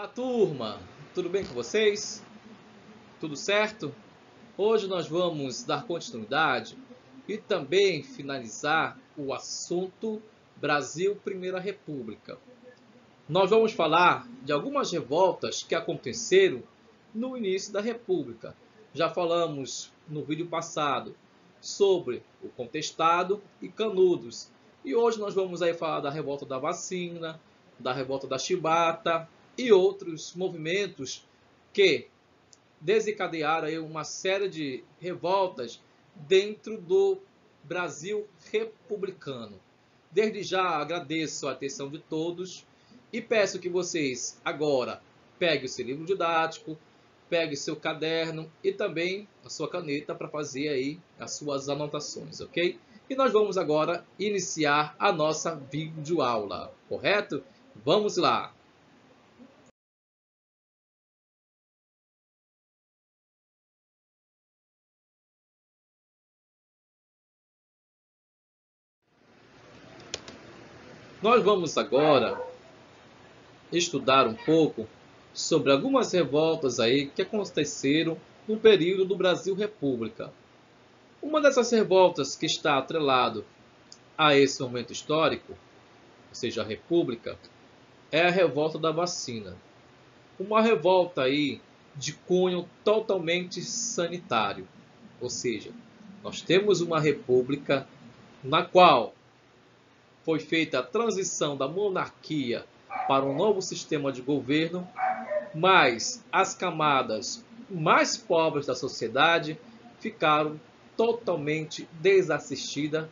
Olá, turma! Tudo bem com vocês? Tudo certo? Hoje nós vamos dar continuidade e também finalizar o assunto Brasil Primeira República. Nós vamos falar de algumas revoltas que aconteceram no início da República. Já falamos no vídeo passado sobre o Contestado e Canudos. E hoje nós vamos aí falar da revolta da vacina, da revolta da chibata e outros movimentos que desencadearam aí uma série de revoltas dentro do Brasil republicano. Desde já agradeço a atenção de todos e peço que vocês agora peguem o seu livro didático, pegue o seu caderno e também a sua caneta para fazer aí as suas anotações, ok? E nós vamos agora iniciar a nossa videoaula, correto? Vamos lá! Nós vamos agora estudar um pouco sobre algumas revoltas aí que aconteceram no período do Brasil República. Uma dessas revoltas que está atrelado a esse momento histórico, ou seja, a República, é a revolta da vacina. Uma revolta aí de cunho totalmente sanitário, ou seja, nós temos uma república na qual foi feita a transição da monarquia para um novo sistema de governo, mas as camadas mais pobres da sociedade ficaram totalmente desassistidas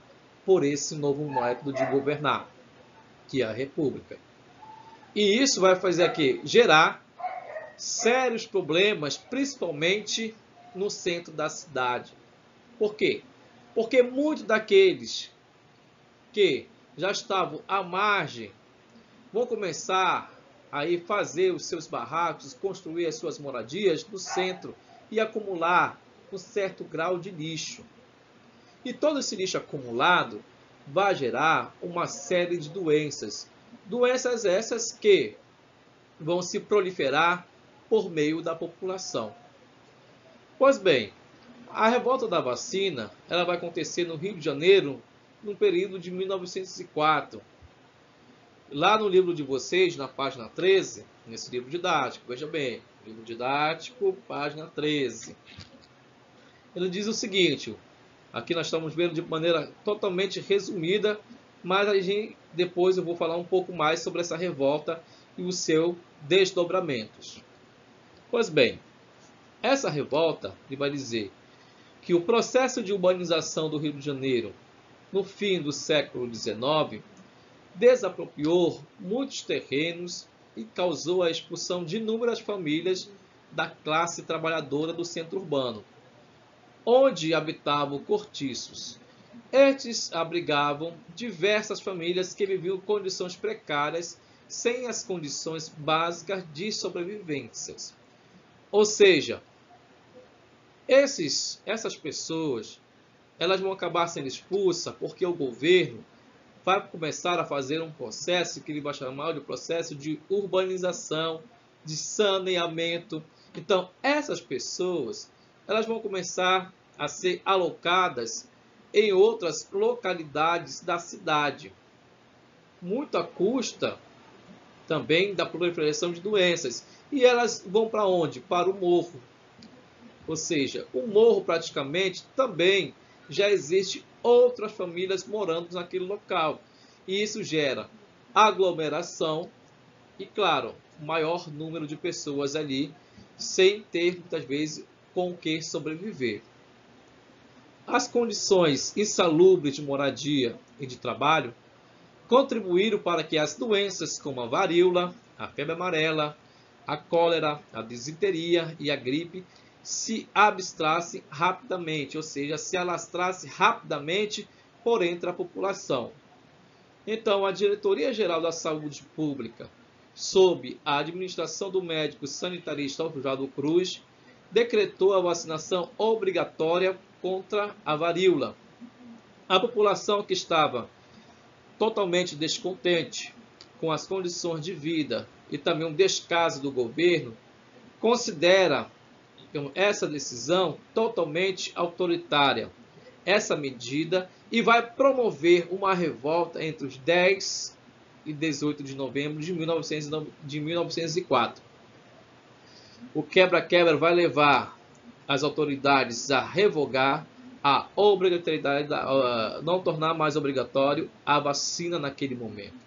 por esse novo método de governar, que é a república. E isso vai fazer aqui gerar sérios problemas, principalmente no centro da cidade. Por quê? Porque muitos daqueles que já estavam à margem vão começar a fazer os seus barracos, construir as suas moradias no centro e acumular um certo grau de lixo. E todo esse lixo acumulado vai gerar uma série de doenças. Doenças essas que vão se proliferar por meio da população. Pois bem, a revolta da vacina ela vai acontecer no Rio de Janeiro no período de 1904. Lá no livro de vocês, na página 13, nesse livro didático, veja bem, livro didático, página 13. Ele diz o seguinte, aqui nós estamos vendo de maneira totalmente resumida, mas depois eu vou falar um pouco mais sobre essa revolta e os seus desdobramentos. Pois bem, essa revolta ele vai dizer que o processo de urbanização do Rio de Janeiro no fim do século XIX, desapropriou muitos terrenos e causou a expulsão de inúmeras famílias da classe trabalhadora do centro urbano, onde habitavam cortiços. Estes abrigavam diversas famílias que viviam em condições precárias, sem as condições básicas de sobrevivência. Ou seja, essas pessoas elas vão acabar sendo expulsas porque o governo vai começar a fazer um processo que ele vai chamar de processo de urbanização, de saneamento. Então, essas pessoas elas vão começar a ser alocadas em outras localidades da cidade, muito à custa também da proliferação de doenças. E elas vão para onde? Para o morro. Ou seja, o morro praticamente também já existe outras famílias morando naquele local. E isso gera aglomeração e, claro, maior número de pessoas ali, sem ter, muitas vezes, com o que sobreviver. As condições insalubres de moradia e de trabalho contribuíram para que as doenças como a varíola, a febre amarela, a cólera, a disenteria e a gripe se abstrasse rapidamente, ou seja, se alastrasse rapidamente por entre a população. Então, a Diretoria-Geral da Saúde Pública, sob a administração do médico sanitarista Oswaldo Cruz, decretou a vacinação obrigatória contra a varíola. A população que estava totalmente descontente com as condições de vida e também um descaso do governo, considera essa decisão totalmente autoritária, essa medida, e vai promover uma revolta entre os 10 e 18 de novembro de 1904. O quebra-quebra vai levar as autoridades a revogar a obrigatoriedade, não tornar mais obrigatório a vacina naquele momento.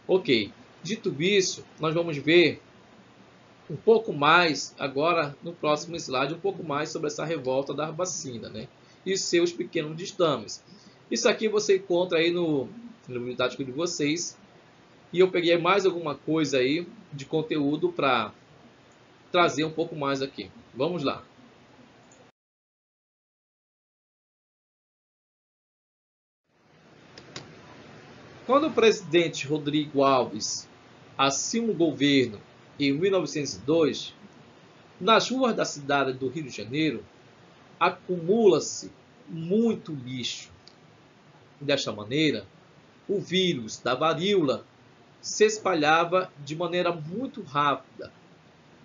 Ok, dito isso, nós vamos ver um pouco mais, agora no próximo slide, um pouco mais sobre essa revolta da vacina, né? E seus pequenos ditames. Isso aqui você encontra aí no livro didático de vocês. E eu peguei mais alguma coisa aí de conteúdo para trazer um pouco mais aqui. Vamos lá. Quando o presidente Rodrigo Alves assume o governo em 1902, nas ruas da cidade do Rio de Janeiro, acumula-se muito lixo. Desta maneira, o vírus da varíola se espalhava de maneira muito rápida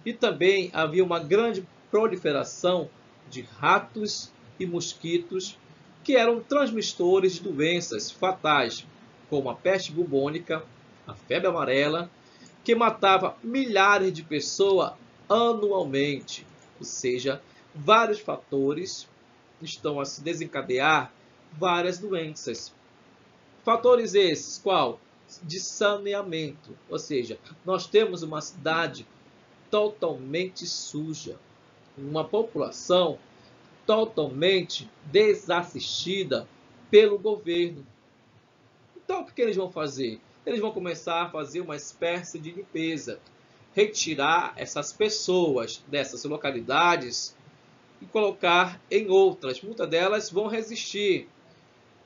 e também havia uma grande proliferação de ratos e mosquitos que eram transmissores de doenças fatais, como a peste bubônica, a febre amarela, que matava milhares de pessoas anualmente. Ou seja, vários fatores estão a se desencadear várias doenças. Fatores esses, qual? De saneamento, ou seja, nós temos uma cidade totalmente suja, uma população totalmente desassistida pelo governo. Então, o que eles vão fazer? Eles vão começar a fazer uma espécie de limpeza, retirar essas pessoas dessas localidades e colocar em outras. Muitas delas vão resistir.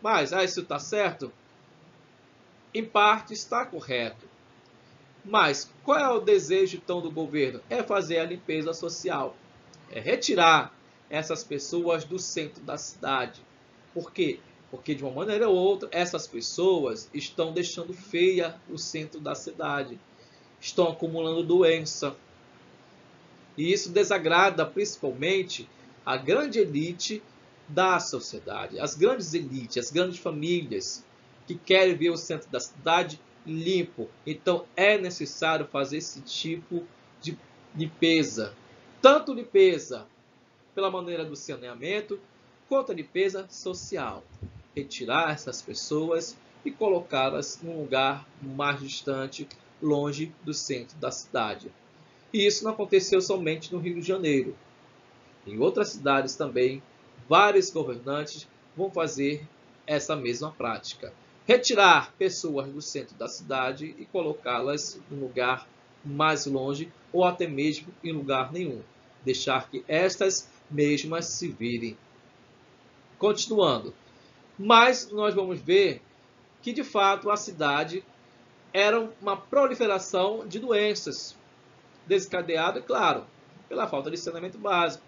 Mas, isso está certo? Em parte está correto. Mas qual é o desejo então do governo? É fazer a limpeza social. É retirar essas pessoas do centro da cidade. Por quê? Porque de uma maneira ou outra, essas pessoas estão deixando feia o centro da cidade. Estão acumulando doença. E isso desagrada principalmente a grande elite da sociedade. As grandes elites, as grandes famílias que querem ver o centro da cidade limpo. Então é necessário fazer esse tipo de limpeza. Tanto limpeza pela maneira do saneamento, quanto a limpeza social. Retirar essas pessoas e colocá-las num lugar mais distante, longe do centro da cidade. E isso não aconteceu somente no Rio de Janeiro. Em outras cidades também, vários governantes vão fazer essa mesma prática. Retirar pessoas do centro da cidade e colocá-las em um lugar mais longe ou até mesmo em lugar nenhum. Deixar que estas mesmas se virem. Continuando. Mas nós vamos ver que, de fato, a cidade era uma proliferação de doenças, desencadeada, claro, pela falta de saneamento básico,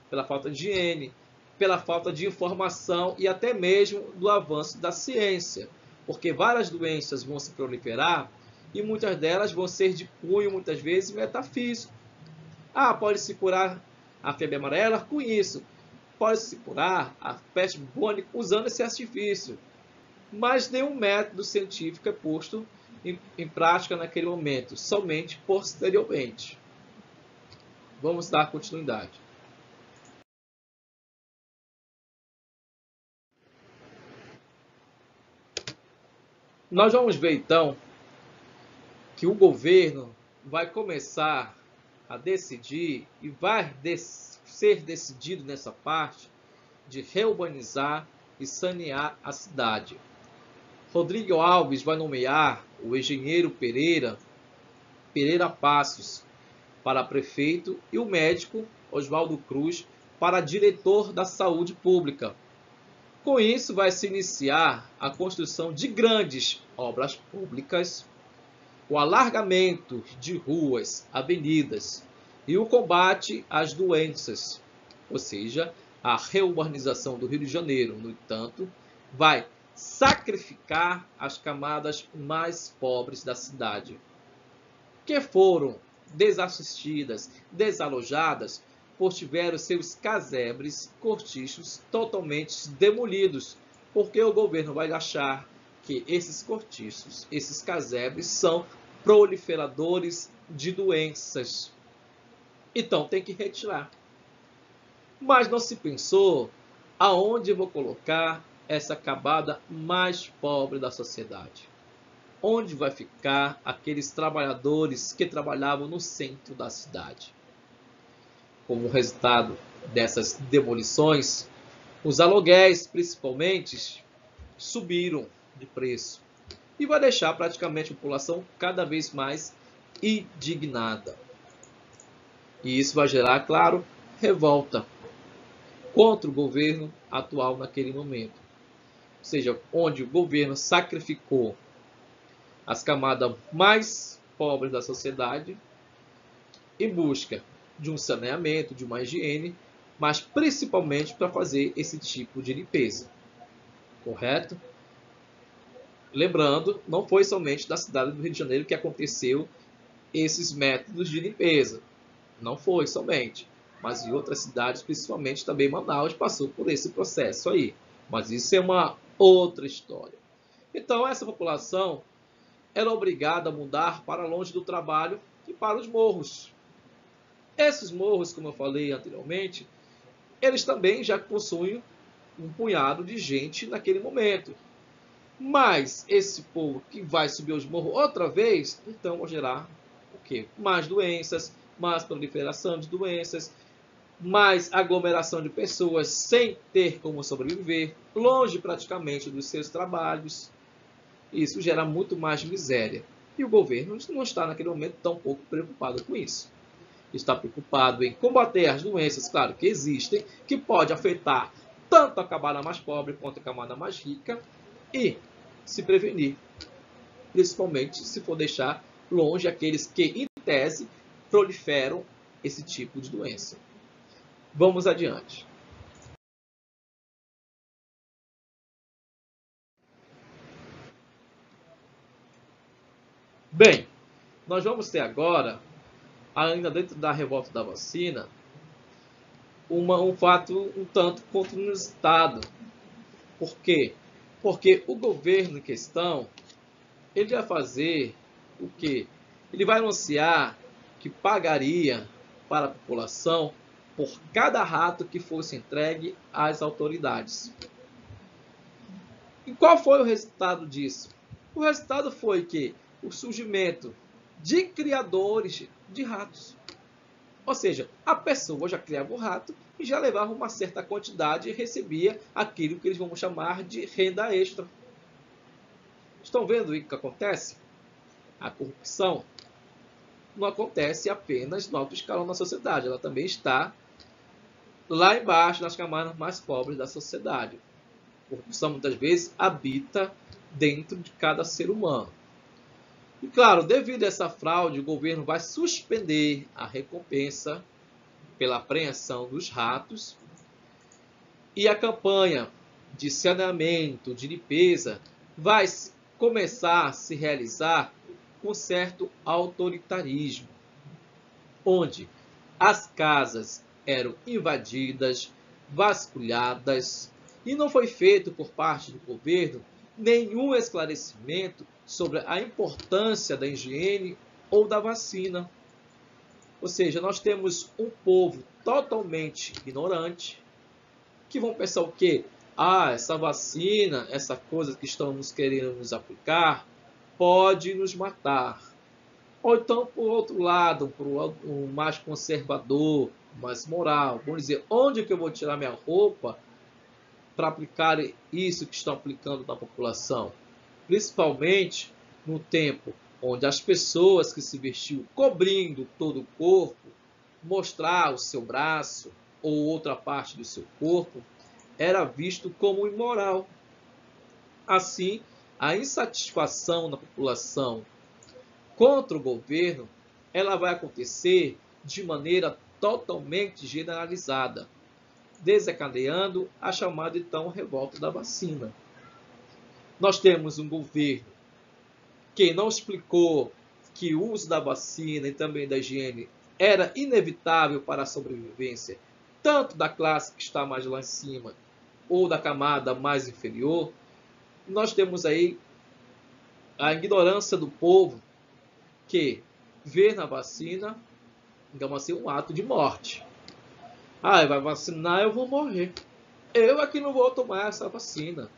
pela falta de higiene, pela falta de informação e até mesmo do avanço da ciência, porque várias doenças vão se proliferar e muitas delas vão ser de cunho, muitas vezes, metafísico. Pode-se curar a febre amarela com isso. Pode-se curar a peste bubônica usando esse artifício. Mas nenhum método científico é posto em prática naquele momento, somente posteriormente. Vamos dar continuidade. Nós vamos ver então que o governo vai começar a decidir e vai ser decidido nessa parte de reurbanizar e sanear a cidade. Rodrigo Alves vai nomear o engenheiro Pereira Passos para prefeito e o médico Oswaldo Cruz para diretor da saúde pública. Com isso, vai se iniciar a construção de grandes obras públicas, o alargamento de ruas, avenidas e o combate às doenças, ou seja, a reurbanização do Rio de Janeiro, no entanto, vai sacrificar as camadas mais pobres da cidade. que foram desassistidas, desalojadas, pois tiveram seus casebres, cortiços totalmente demolidos, porque o governo vai achar que esses cortiços, esses casebres são proliferadores de doenças. Então tem que retirar. Mas não se pensou aonde eu vou colocar essa camada mais pobre da sociedade. Onde vai ficar aqueles trabalhadores que trabalhavam no centro da cidade? Como resultado dessas demolições, os aluguéis, principalmente, subiram de preço e vai deixar praticamente a população cada vez mais indignada. E isso vai gerar, claro, revolta contra o governo atual naquele momento. Ou seja, onde o governo sacrificou as camadas mais pobres da sociedade em busca de um saneamento, de uma higiene, mas principalmente para fazer esse tipo de limpeza. Correto? Lembrando, não foi somente da cidade do Rio de Janeiro que aconteceu esses métodos de limpeza. Não foi somente. Mas em outras cidades, principalmente também Manaus, passou por esse processo aí. Mas isso é uma outra história. Então, essa população era obrigada a mudar para longe do trabalho e para os morros. Esses morros, como eu falei anteriormente, eles também já possuem um punhado de gente naquele momento. Mas esse povo que vai subir os morros outra vez, então vai gerar o quê? Mais doenças, mais proliferação de doenças, mais aglomeração de pessoas sem ter como sobreviver, longe praticamente dos seus trabalhos. Isso gera muito mais miséria. E o governo não está naquele momento tão pouco preocupado com isso. Está preocupado em combater as doenças, claro que existem, que pode afetar tanto a camada mais pobre quanto a camada mais rica, e se prevenir, principalmente se for deixar longe aqueles que, em tese, proliferam esse tipo de doença. Vamos adiante. Bem, nós vamos ter agora, ainda dentro da revolta da vacina, um fato um tanto quanto inusitado. Por quê? Porque o governo em questão, ele vai fazer o quê? Ele vai anunciar que pagaria para a população por cada rato que fosse entregue às autoridades. E qual foi o resultado disso? O resultado foi que o surgimento de criadores de ratos. Ou seja, a pessoa já criava o rato e já levava uma certa quantidade e recebia aquilo que eles vão chamar de renda extra. Estão vendo o que acontece? A corrupção não acontece apenas no alto escalão da sociedade, ela também está lá embaixo, nas camadas mais pobres da sociedade. A corrupção muitas vezes habita dentro de cada ser humano. E claro, devido a essa fraude, o governo vai suspender a recompensa pela apreensão dos ratos e a campanha de saneamento, de limpeza, vai começar a se realizar com certo autoritarismo, onde as casas eram invadidas, vasculhadas, e não foi feito por parte do governo nenhum esclarecimento sobre a importância da higiene ou da vacina. Ou seja, nós temos um povo totalmente ignorante, que vão pensar o quê? Ah, essa vacina, essa coisa que estamos querendo nos aplicar, pode nos matar. Ou então, por outro lado, por um mais conservador, mais moral, vamos dizer, onde que eu vou tirar minha roupa para aplicar isso que estão aplicando na população? Principalmente no tempo onde as pessoas que se vestiam cobrindo todo o corpo, mostrar o seu braço ou outra parte do seu corpo, era visto como imoral. Assim, a insatisfação da população contra o governo, ela vai acontecer de maneira totalmente generalizada, desencadeando a chamada então revolta da vacina. Nós temos um governo que não explicou que o uso da vacina e também da higiene era inevitável para a sobrevivência, tanto da classe que está mais lá em cima ou da camada mais inferior, nós temos aí a ignorância do povo que vê na vacina, digamos assim, um ato de morte. Ah, vai vacinar, eu vou morrer. Eu aqui não vou tomar essa vacina.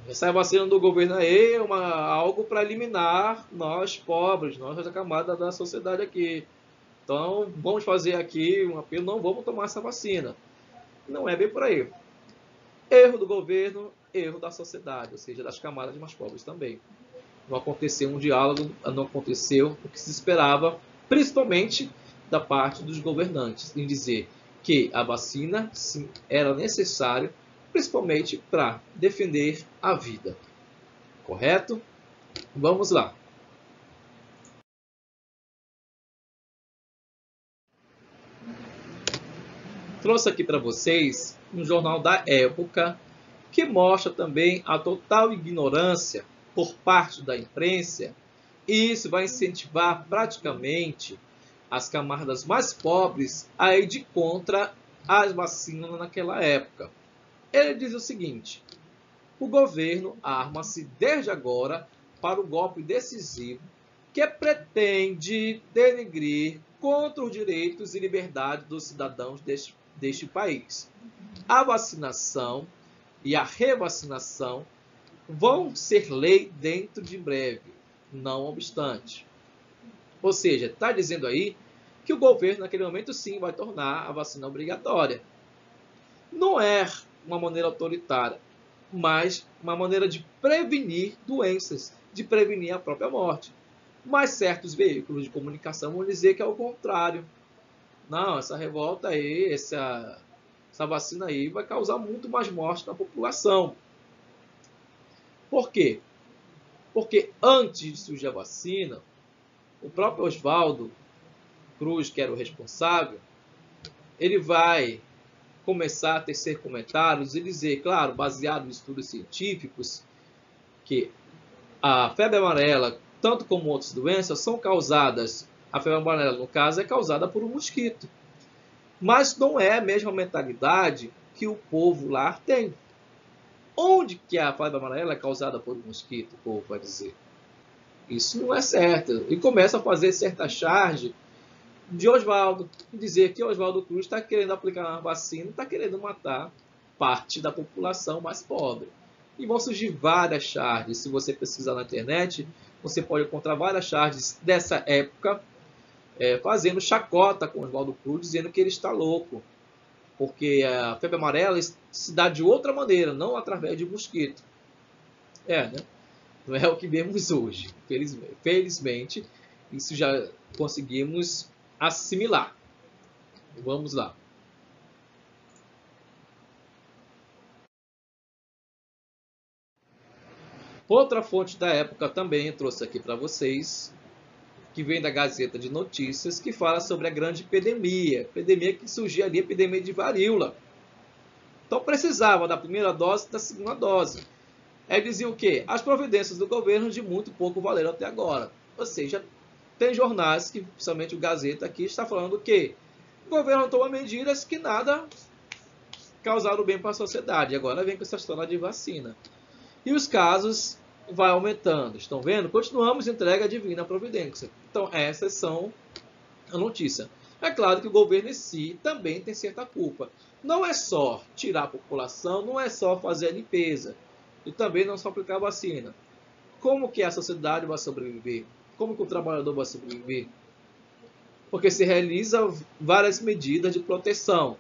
Essa vacina do governo aí é algo para eliminar nós pobres, nós da camada da sociedade aqui. Então, vamos fazer aqui um apelo, não vamos tomar essa vacina. Não é bem por aí. Erro do governo, erro da sociedade, ou seja, das camadas mais pobres também. Não aconteceu um diálogo, não aconteceu o que se esperava, principalmente da parte dos governantes, em dizer que a vacina sim, era necessária, principalmente para defender a vida. Correto? Vamos lá. Trouxe aqui para vocês um jornal da época que mostra também a total ignorância por parte da imprensa, e isso vai incentivar praticamente as camadas mais pobres a ir de contra as vacinas naquela época. Ele diz o seguinte: o governo arma-se desde agora para o golpe decisivo que pretende denegrir contra os direitos e liberdades dos cidadãos deste país. A vacinação e a revacinação vão ser lei dentro de breve, não obstante. Ou seja, está dizendo aí que o governo, naquele momento, sim, vai tornar a vacina obrigatória. Não é uma maneira autoritária, mas uma maneira de prevenir doenças, de prevenir a própria morte. Mas certos veículos de comunicação vão dizer que é o contrário. Não, essa revolta aí, essa vacina aí vai causar muito mais morte na população. Por quê? Porque antes de surgir a vacina, o próprio Oswaldo Cruz, que era o responsável, ele vai começar a tecer comentários e dizer, claro, baseado em estudos científicos, que a febre amarela, tanto como outras doenças, são causadas, a febre amarela, no caso, é causada por um mosquito. Mas não é a mesma mentalidade que o povo lá tem. Onde que a febre amarela é causada por um mosquito, o povo vai dizer? Isso não é certo. E começa a fazer certa charge de Oswaldo, dizer que Oswaldo Cruz está querendo aplicar uma vacina, está querendo matar parte da população mais pobre. E vão surgir várias charges. Se você pesquisar na internet, você pode encontrar várias charges dessa época, fazendo chacota com Oswaldo Cruz, dizendo que ele está louco, porque a febre amarela se dá de outra maneira, não através de mosquito. Né? Não é o que vemos hoje. Felizmente, isso já conseguimos assimilar. Vamos lá. Outra fonte da época também trouxe aqui para vocês, que vem da Gazeta de Notícias, que fala sobre a grande epidemia que surgiu ali, a epidemia de varíola. Então precisava da primeira dose e da segunda dose. Aí dizia o quê? As providências do governo de muito pouco valeram até agora. Ou seja, tem jornais, que principalmente o Gazeta aqui, está falando que o governo toma medidas que nada causaram bem para a sociedade. Agora vem com essa história de vacina. E os casos vai aumentando. Estão vendo? Continuamos entrega divina providência. Então, essas são a notícia. É claro que o governo em si também tem certa culpa. Não é só tirar a população, não é só fazer a limpeza. E também não só aplicar a vacina. Como que a sociedade vai sobreviver? Como que o trabalhador vai sobreviver? Porque se realiza várias medidas de proteção.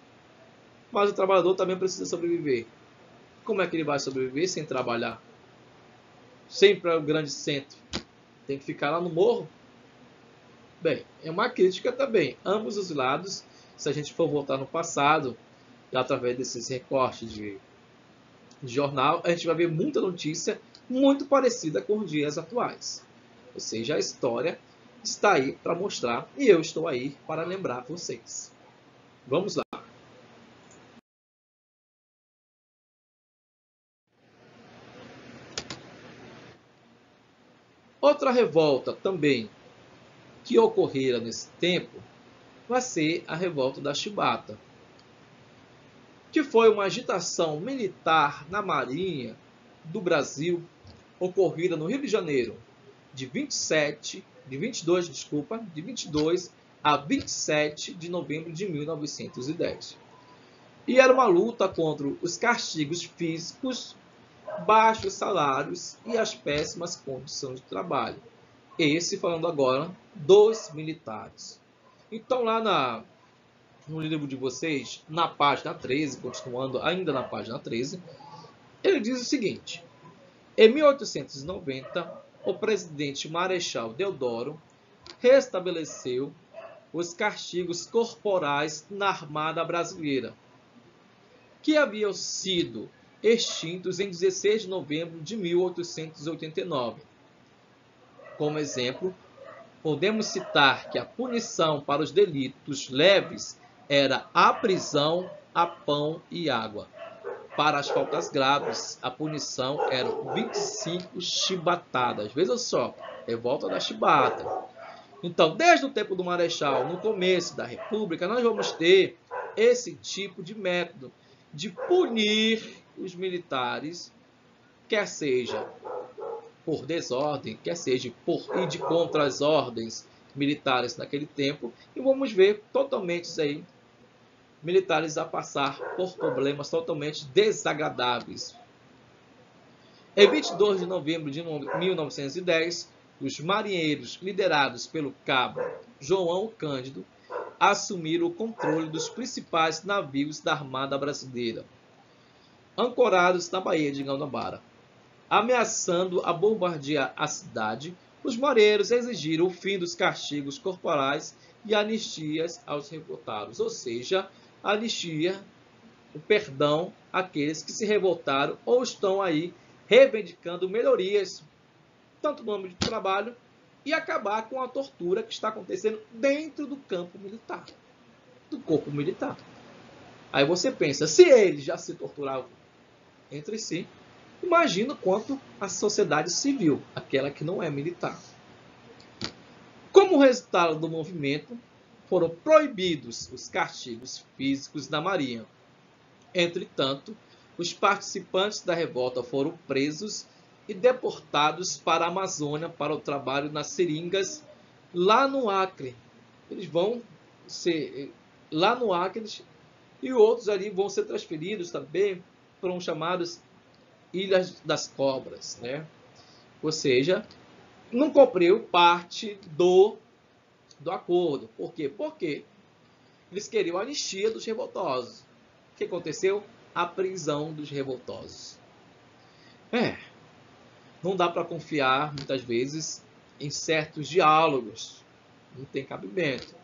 Mas o trabalhador também precisa sobreviver. Como é que ele vai sobreviver sem trabalhar? Sem ir para o grande centro? Tem que ficar lá no morro? Bem, é uma crítica também. Ambos os lados, se a gente for voltar no passado, através desses recortes de jornal, a gente vai ver muita notícia muito parecida com os dias atuais. Ou seja, a história está aí para mostrar e eu estou aí para lembrar vocês. Vamos lá. Outra revolta também que ocorrera nesse tempo vai ser a Revolta da Chibata, que foi uma agitação militar na Marinha do Brasil, ocorrida no Rio de Janeiro, de 22 a 27 de novembro de 1910. E era uma luta contra os castigos físicos, baixos salários e as péssimas condições de trabalho. Esse falando agora dos militares. Então lá no livro de vocês, na página 13, continuando ainda na página 13, ele diz o seguinte: em 1890, o presidente Marechal Deodoro restabeleceu os castigos corporais na Armada Brasileira, que haviam sido extintos em 16 de novembro de 1889. Como exemplo, podemos citar que a punição para os delitos leves era a prisão, a pão e água. Para as faltas graves, a punição era 25 chibatadas. Veja só, revolta da chibata. Então, desde o tempo do Marechal, no começo da República, nós vamos ter esse tipo de método de punir os militares, quer seja por desordem, quer seja por ir de contra as ordens militares naquele tempo, e vamos ver totalmente aí militares a passar por problemas totalmente desagradáveis. Em 22 de novembro de 1910, os marinheiros liderados pelo cabo João Cândido assumiram o controle dos principais navios da Armada Brasileira, ancorados na Baía de Guanabara. Ameaçando a bombardear a cidade, os marinheiros exigiram o fim dos castigos corporais e anistias aos revoltados, ou seja, anistia, o perdão àqueles que se revoltaram ou estão aí reivindicando melhorias, tanto no âmbito de trabalho, e acabar com a tortura que está acontecendo dentro do campo militar, do corpo militar. Aí você pensa, se eles já se torturavam entre si, imagina quanto a sociedade civil, aquela que não é militar. Como resultado do movimento, foram proibidos os castigos físicos na Marinha. Entretanto, os participantes da revolta foram presos e deportados para a Amazônia para o trabalho nas seringas lá no Acre. Eles vão ser lá no Acre e outros ali vão ser transferidos também para os chamados Ilhas das Cobras, né? Ou seja, não cumpriu parte do acordo. Por quê? Porque eles queriam a anistia dos revoltosos. O que aconteceu? A prisão dos revoltosos. Não dá para confiar, muitas vezes, em certos diálogos. Não tem cabimento.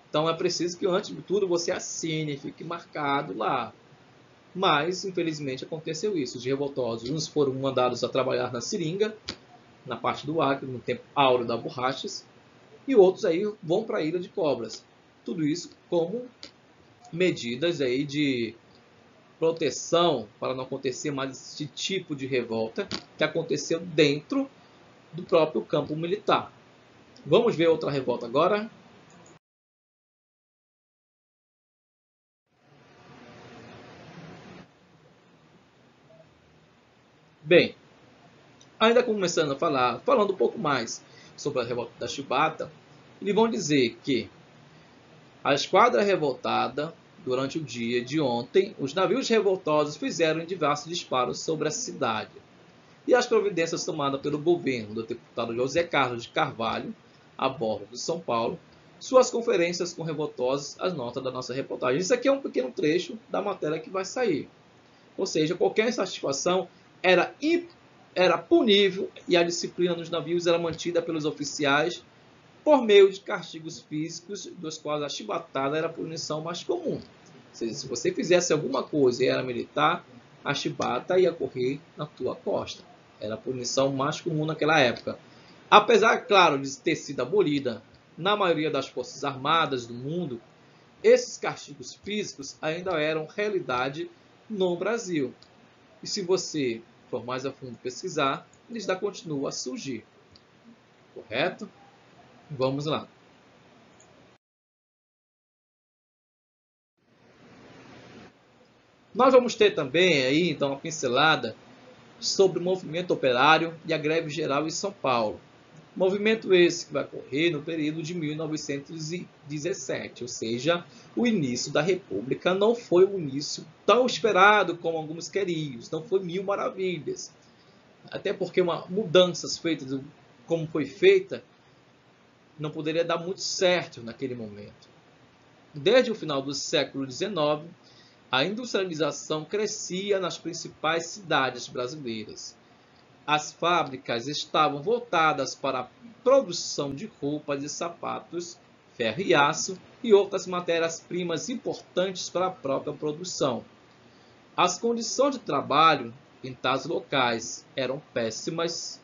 Então, é preciso que, antes de tudo, você assine, fique marcado lá. Mas, infelizmente, aconteceu isso. Os revoltosos, uns foram mandados a trabalhar na seringa, na parte do Acre, no tempo áureo da borrachas, e outros aí vão para a Ilha de Cobras. Tudo isso como medidas aí de proteção para não acontecer mais esse tipo de revolta que aconteceu dentro do próprio campo militar. Vamos ver outra revolta agora. Bem, ainda começando a falando um pouco mais sobre a revolta da Chibata, eles vão dizer que a esquadra revoltada, durante o dia de ontem, os navios revoltosos fizeram diversos disparos sobre a cidade. E as providências tomadas pelo governo do deputado José Carlos de Carvalho, a bordo de São Paulo, suas conferências com revoltosos, as notas da nossa reportagem. Isso aqui é um pequeno trecho da matéria que vai sair. Ou seja, qualquer insatisfação era punível e a disciplina nos navios era mantida pelos oficiais por meio de castigos físicos, dos quais a chibatada era a punição mais comum. Ou seja, se você fizesse alguma coisa e era militar, a chibata ia correr na tua costa. Era a punição mais comum naquela época. Apesar, claro, de ter sido abolida na maioria das forças armadas do mundo, esses castigos físicos ainda eram realidade no Brasil. E se você for mais a fundo pesquisar, eles ainda continuam a surgir. Correto? Vamos lá. Nós vamos ter também aí, então, uma pincelada sobre o movimento operário e a greve geral em São Paulo. Movimento esse que vai ocorrer no período de 1917, ou seja, o início da República não foi o início tão esperado como alguns queriam, não foi mil maravilhas. Até porque uma mudanças feitas como foi feita não poderia dar muito certo naquele momento. Desde o final do século XIX, a industrialização crescia nas principais cidades brasileiras. As fábricas estavam voltadas para a produção de roupas e sapatos, ferro e aço e outras matérias-primas importantes para a própria produção. As condições de trabalho em tais locais eram péssimas.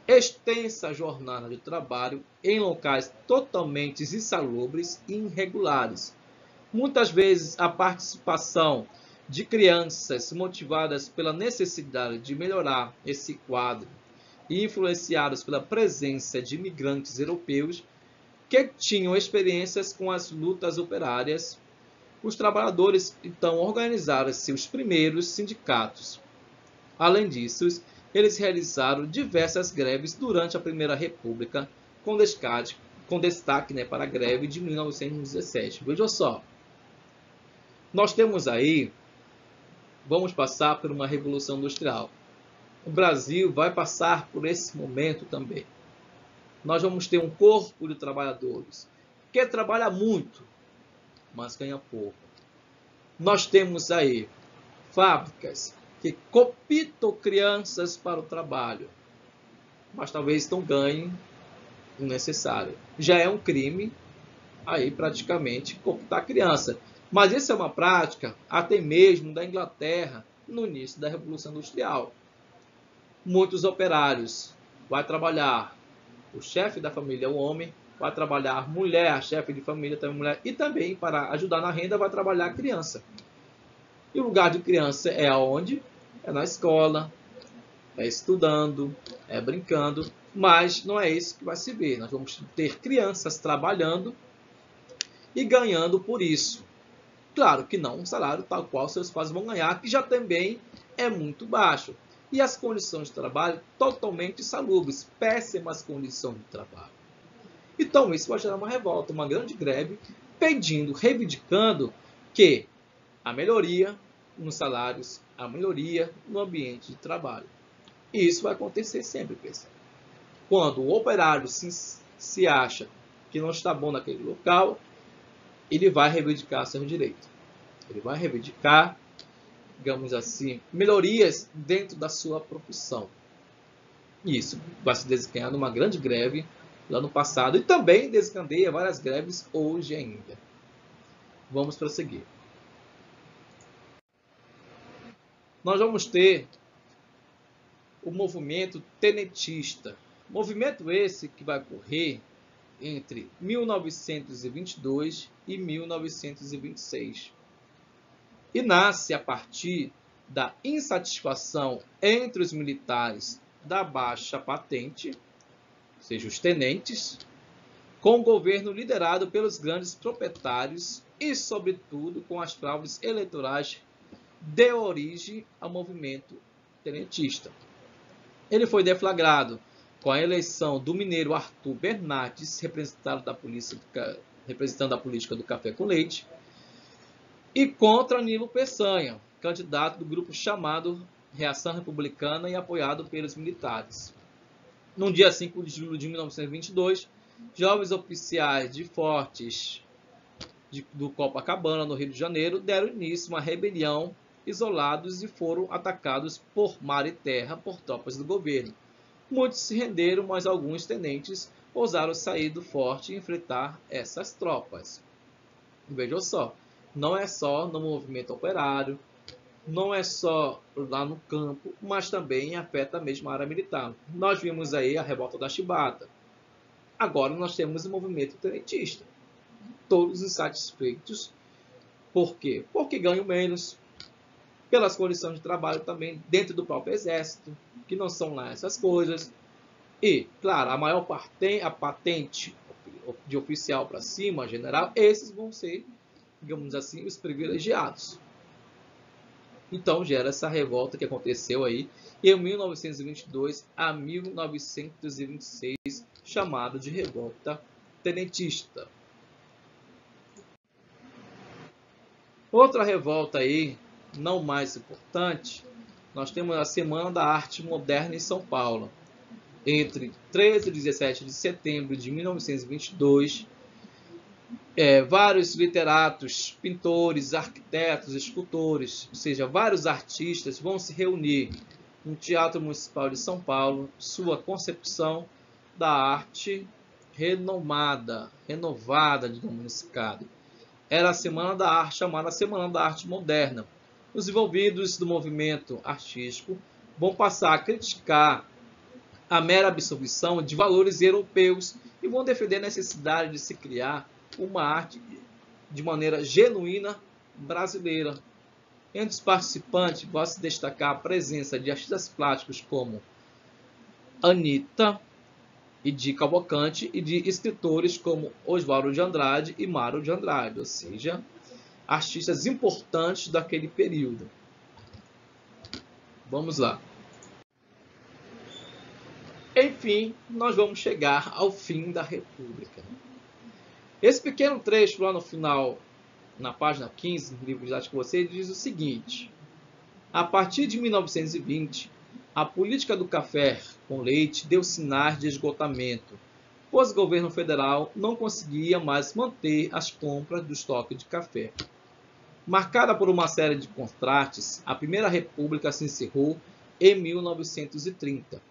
Extensa jornada de trabalho em locais totalmente insalubres e irregulares. Muitas vezes a participação de crianças motivadas pela necessidade de melhorar esse quadro e influenciadas pela presença de imigrantes europeus que tinham experiências com as lutas operárias, os trabalhadores então organizaram seus primeiros sindicatos. Além disso, eles realizaram diversas greves durante a Primeira República, com destaque para a greve de 1917. Veja só, nós temos aí, vamos passar por uma revolução industrial. O Brasil vai passar por esse momento também. Nós vamos ter um corpo de trabalhadores que trabalha muito, mas ganha pouco. Nós temos aí fábricas que cooptam crianças para o trabalho, mas talvez não ganhem o necessário. Já é um crime aí praticamente cooptar criança. Mas isso é uma prática até mesmo da Inglaterra no início da Revolução Industrial. Muitos operários vai trabalhar, o chefe da família é o homem, vai trabalhar a mulher, a chefe de família também mulher, e também para ajudar na renda vai trabalhar a criança. E o lugar de criança é aonde? É na escola, é estudando, é brincando, mas não é isso que vai se ver. Nós vamos ter crianças trabalhando e ganhando por isso. Claro que não um salário tal qual seus pais vão ganhar, que já também é muito baixo. E as condições de trabalho totalmente insalubres, péssimas condições de trabalho. Então isso vai gerar uma revolta, uma grande greve, pedindo, reivindicando que a melhoria nos salários, a melhoria no ambiente de trabalho. E isso vai acontecer sempre, pessoal. Quando o operário se acha que não está bom naquele local, ele vai reivindicar seus direitos. Ele vai reivindicar, digamos assim, melhorias dentro da sua profissão. E isso vai se desencadear numa grande greve lá no passado e também desencadeia várias greves hoje ainda. Vamos prosseguir. Nós vamos ter o movimento tenentista. Movimento esse que vai ocorrer entre 1922 e 1926. E nasce a partir da insatisfação entre os militares da baixa patente, ou seja, os tenentes, com o governo liderado pelos grandes proprietários e, sobretudo, com as fraudes eleitorais, deu origem ao movimento tenentista. Ele foi deflagrado com a eleição do mineiro Arthur Bernardes, representando a política do café com leite, e contra Nilo Peçanha, candidato do grupo chamado Reação Republicana e apoiado pelos militares. No dia 5 de julho de 1922, jovens oficiais de fortes do Copacabana, no Rio de Janeiro, deram início a uma rebelião isolados e foram atacados por mar e terra por tropas do governo. Muitos se renderam, mas alguns tenentes ousaram sair do forte e enfrentar essas tropas. Vejam só, não é só no movimento operário, não é só lá no campo, mas também afeta mesmo a área militar. Nós vimos aí a revolta da Chibata. Agora nós temos o movimento tenentista. Todos insatisfeitos. Por quê? Porque ganham menos, pelas condições de trabalho também dentro do próprio exército, que não são lá essas coisas. E, claro, a maior patente de oficial para cima, general, esses vão ser, digamos assim, os privilegiados. Então gera essa revolta que aconteceu aí em 1922 a 1926, chamado de Revolta Tenentista. Outra revolta aí, não mais importante, nós temos a Semana da Arte Moderna em São Paulo. Entre 13 e 17 de setembro de 1922, vários literatos, pintores, arquitetos, escultores, ou seja, vários artistas vão se reunir no Teatro Municipal de São Paulo, sua concepção da arte renovada, digamos nesse caso. Era a Semana da Arte, chamada Semana da Arte Moderna. Os envolvidos do movimento artístico vão passar a criticar a mera absorção de valores europeus e vão defender a necessidade de se criar uma arte de maneira genuína brasileira. Entre os participantes, pode se destacar a presença de artistas plásticos como Anitta e de Cavalcante e de escritores como Oswaldo de Andrade e Mário de Andrade, ou seja, artistas importantes daquele período. Vamos lá. Enfim, nós vamos chegar ao fim da República. Esse pequeno trecho lá no final, na página 15 do livro didático com você, diz o seguinte: a partir de 1920, a política do café com leite deu sinais de esgotamento, pois o governo federal não conseguia mais manter as compras do estoque de café. Marcada por uma série de contrastes, a Primeira República se encerrou em 1930.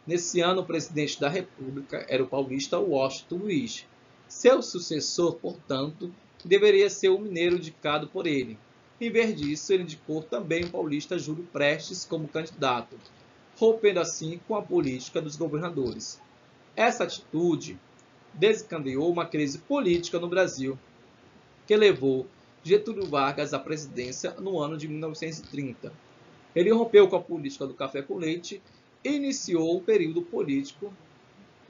Nesse ano, o presidente da República era o paulista Washington Luiz. Seu sucessor, portanto, deveria ser o mineiro indicado por ele. Em vez disso, ele indicou também o paulista Júlio Prestes como candidato, rompendo assim com a política dos governadores. Essa atitude desencadeou uma crise política no Brasil, que levou Getúlio Vargas à presidência no ano de 1930. Ele rompeu com a política do café com leite e iniciou o período político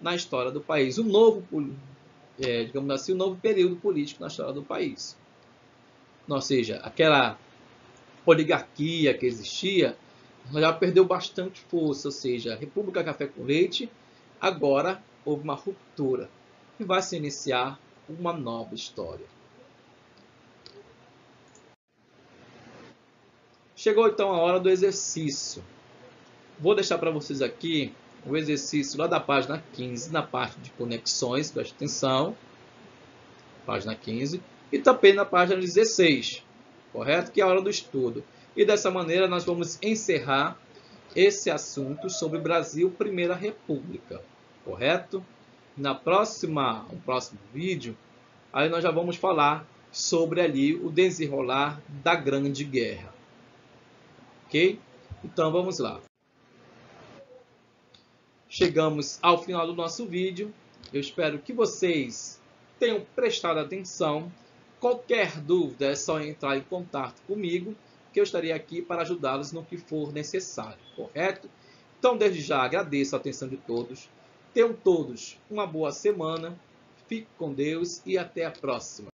na história do país, digamos assim, o novo período político na história do país. Ou seja, aquela oligarquia que existia já perdeu bastante força, ou seja, a República Café com Leite, agora houve uma ruptura e vai se iniciar uma nova história. Chegou então a hora do exercício. Vou deixar para vocês aqui o exercício lá da página 15, na parte de conexões, preste atenção, página 15, e também na página 16, correto? Que é a hora do estudo. E dessa maneira nós vamos encerrar esse assunto sobre Brasil Primeira República, correto? No próximo vídeo, aí nós já vamos falar sobre ali o desenrolar da Grande Guerra. Ok? Então vamos lá. Chegamos ao final do nosso vídeo. Eu espero que vocês tenham prestado atenção. Qualquer dúvida é só entrar em contato comigo, que eu estarei aqui para ajudá-los no que for necessário, correto? Então, desde já, agradeço a atenção de todos. Tenham todos uma boa semana. Fique com Deus e até a próxima.